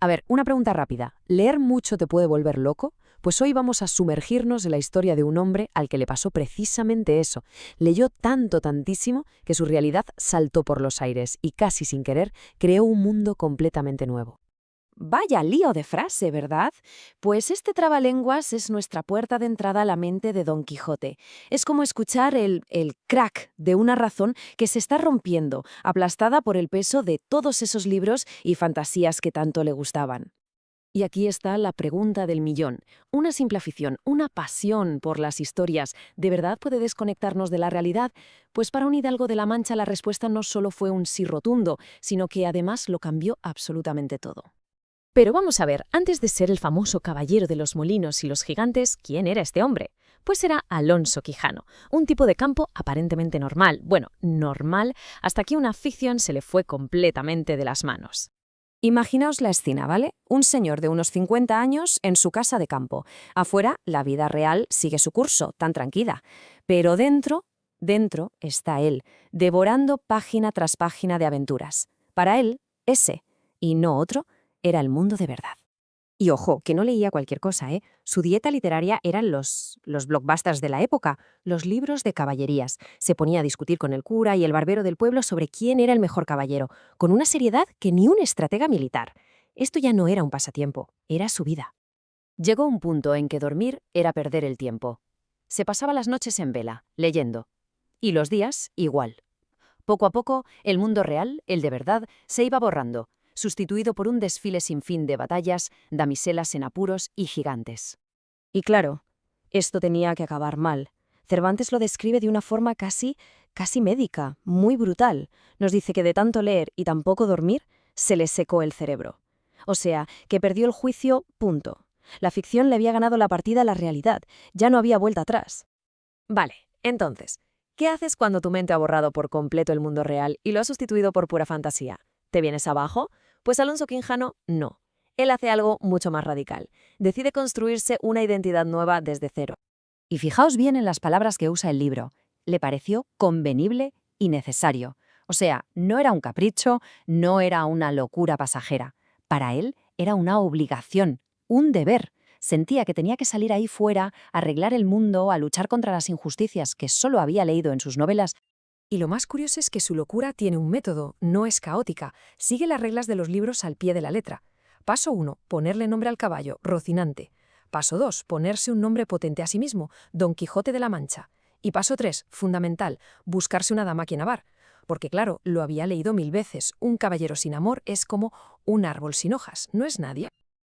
A ver, una pregunta rápida. ¿Leer mucho te puede volver loco? Pues hoy vamos a sumergirnos en la historia de un hombre al que le pasó precisamente eso. Leyó tanto, tantísimo, que su realidad saltó por los aires y casi sin querer creó un mundo completamente nuevo. Vaya lío de frase, ¿verdad? Pues este trabalenguas es nuestra puerta de entrada a la mente de Don Quijote. Es como escuchar el crack de una razón que se está rompiendo, aplastada por el peso de todos esos libros y fantasías que tanto le gustaban. Y aquí está la pregunta del millón. ¿Una simple afición, una pasión por las historias, de verdad puede desconectarnos de la realidad? Pues para un hidalgo de la Mancha la respuesta no solo fue un sí rotundo, sino que además lo cambió absolutamente todo. Pero vamos a ver, antes de ser el famoso caballero de los molinos y los gigantes, ¿quién era este hombre? Pues era Alonso Quijano, un tipo de campo aparentemente normal. Bueno, normal hasta que una ficción se le fue completamente de las manos. Imaginaos la escena, ¿vale? Un señor de unos 50 años en su casa de campo. Afuera, la vida real sigue su curso, tan tranquila. Pero dentro está él, devorando página tras página de aventuras. Para él, ese, y no otro, era el mundo de verdad. Y ojo, que no leía cualquier cosa, ¿eh? Su dieta literaria eran los blockbusters de la época, los libros de caballerías. Se ponía a discutir con el cura y el barbero del pueblo sobre quién era el mejor caballero, con una seriedad que ni un estratega militar. Esto ya no era un pasatiempo, era su vida. Llegó un punto en que dormir era perder el tiempo. Se pasaba las noches en vela, leyendo. Y los días, igual. Poco a poco, el mundo real, el de verdad, se iba borrando, sustituido por un desfile sin fin de batallas, damiselas en apuros y gigantes. Y claro, esto tenía que acabar mal. Cervantes lo describe de una forma casi médica, muy brutal. Nos dice que de tanto leer y tan poco dormir, se le secó el cerebro. O sea, que perdió el juicio, punto. La ficción le había ganado la partida a la realidad, ya no había vuelta atrás. Vale, entonces, ¿qué haces cuando tu mente ha borrado por completo el mundo real y lo ha sustituido por pura fantasía? ¿Te vienes abajo? Pues Alonso Quijano no. Él hace algo mucho más radical. Decide construirse una identidad nueva desde cero. Y fijaos bien en las palabras que usa el libro. Le pareció convenible y necesario. O sea, no era un capricho, no era una locura pasajera. Para él era una obligación, un deber. Sentía que tenía que salir ahí fuera, a arreglar el mundo, a luchar contra las injusticias que solo había leído en sus novelas. Y lo más curioso es que su locura tiene un método, no es caótica, sigue las reglas de los libros al pie de la letra. Paso 1, ponerle nombre al caballo, Rocinante. Paso 2, ponerse un nombre potente a sí mismo, Don Quijote de la Mancha. Y paso 3, fundamental, buscarse una dama a quien amar. Porque claro, lo había leído 1000 veces, un caballero sin amor es como un árbol sin hojas, no es nadie.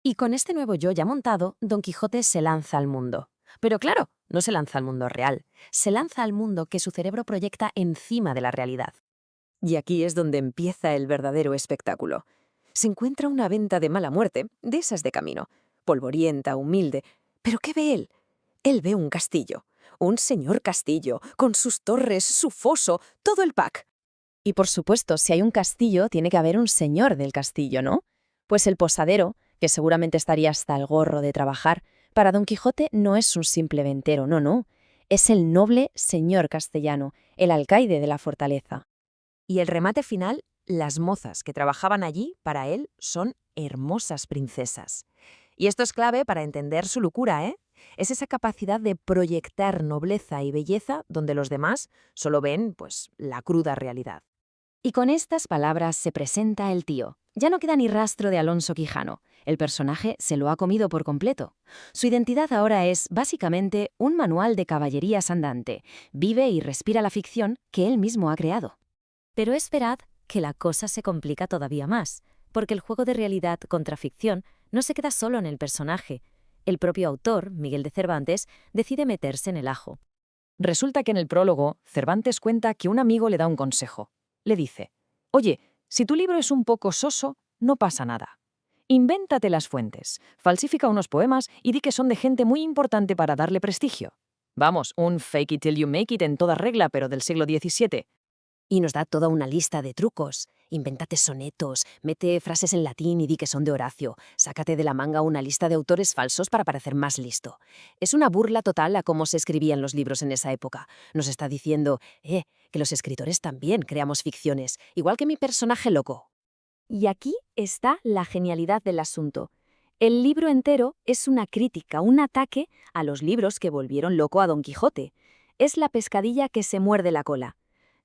Y con este nuevo yo ya montado, Don Quijote se lanza al mundo. Pero claro, no se lanza al mundo real, se lanza al mundo que su cerebro proyecta encima de la realidad. Y aquí es donde empieza el verdadero espectáculo. Se encuentra una venta de mala muerte, de esas de camino, polvorienta, humilde. ¿Pero qué ve él? Él ve un castillo, un señor castillo, con sus torres, su foso, todo el pack. Y por supuesto, si hay un castillo, tiene que haber un señor del castillo, ¿no? Pues el posadero, que seguramente estaría hasta el gorro de trabajar, para Don Quijote no es un simple ventero, no. Es el noble señor castellano, el alcaide de la fortaleza. Y el remate final, las mozas que trabajaban allí, para él, son hermosas princesas. Y esto es clave para entender su locura, ¿eh? Es esa capacidad de proyectar nobleza y belleza donde los demás solo ven, pues, la cruda realidad. Y con estas palabras se presenta el tío. Ya no queda ni rastro de Alonso Quijano. El personaje se lo ha comido por completo. Su identidad ahora es, básicamente, un manual de caballerías andante. Vive y respira la ficción que él mismo ha creado. Pero esperad que la cosa se complica todavía más, porque el juego de realidad contra ficción no se queda solo en el personaje. El propio autor, Miguel de Cervantes, decide meterse en el ajo. Resulta que en el prólogo, Cervantes cuenta que un amigo le da un consejo. Le dice: «Oye, si tu libro es un poco soso, no pasa nada. Invéntate las fuentes, falsifica unos poemas y di que son de gente muy importante para darle prestigio». Vamos, un fake it till you make it en toda regla, pero del siglo XVII. Y nos da toda una lista de trucos. Invéntate sonetos, mete frases en latín y di que son de Horacio. Sácate de la manga una lista de autores falsos para parecer más listo. Es una burla total a cómo se escribían los libros en esa época. Nos está diciendo, que los escritores también creamos ficciones, igual que mi personaje loco. Y aquí está la genialidad del asunto. El libro entero es una crítica, un ataque a los libros que volvieron loco a Don Quijote. Es la pescadilla que se muerde la cola.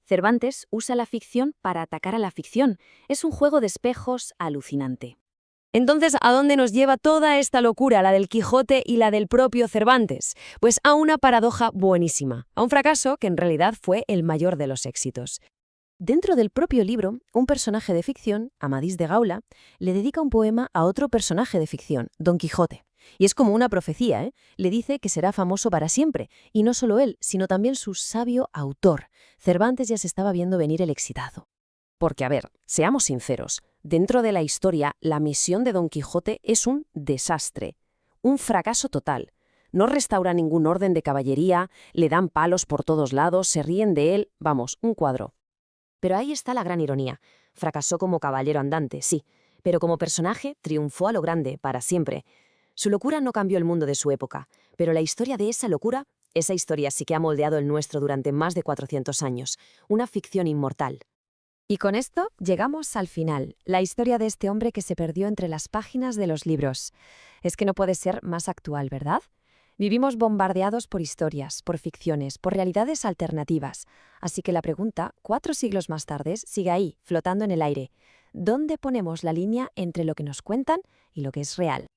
Cervantes usa la ficción para atacar a la ficción. Es un juego de espejos alucinante. Entonces, ¿a dónde nos lleva toda esta locura, la del Quijote y la del propio Cervantes? Pues a una paradoja buenísima, a un fracaso que en realidad fue el mayor de los éxitos. Dentro del propio libro, un personaje de ficción, Amadís de Gaula, le dedica un poema a otro personaje de ficción, Don Quijote. Y es como una profecía, ¿eh? Le dice que será famoso para siempre, y no solo él, sino también su sabio autor. Cervantes ya se estaba viendo venir el exitazo. Porque, a ver, seamos sinceros, dentro de la historia, la misión de Don Quijote es un desastre, un fracaso total. No restaura ningún orden de caballería, le dan palos por todos lados, se ríen de él, vamos, un cuadro. Pero ahí está la gran ironía. Fracasó como caballero andante, sí, pero como personaje triunfó a lo grande, para siempre. Su locura no cambió el mundo de su época, pero la historia de esa locura, esa historia sí que ha moldeado el nuestro durante más de 400 años, una ficción inmortal. Y con esto llegamos al final, la historia de este hombre que se perdió entre las páginas de los libros. Es que no puede ser más actual, ¿verdad? Vivimos bombardeados por historias, por ficciones, por realidades alternativas. Así que la pregunta, 4 siglos más tarde, sigue ahí, flotando en el aire. ¿Dónde ponemos la línea entre lo que nos cuentan y lo que es real?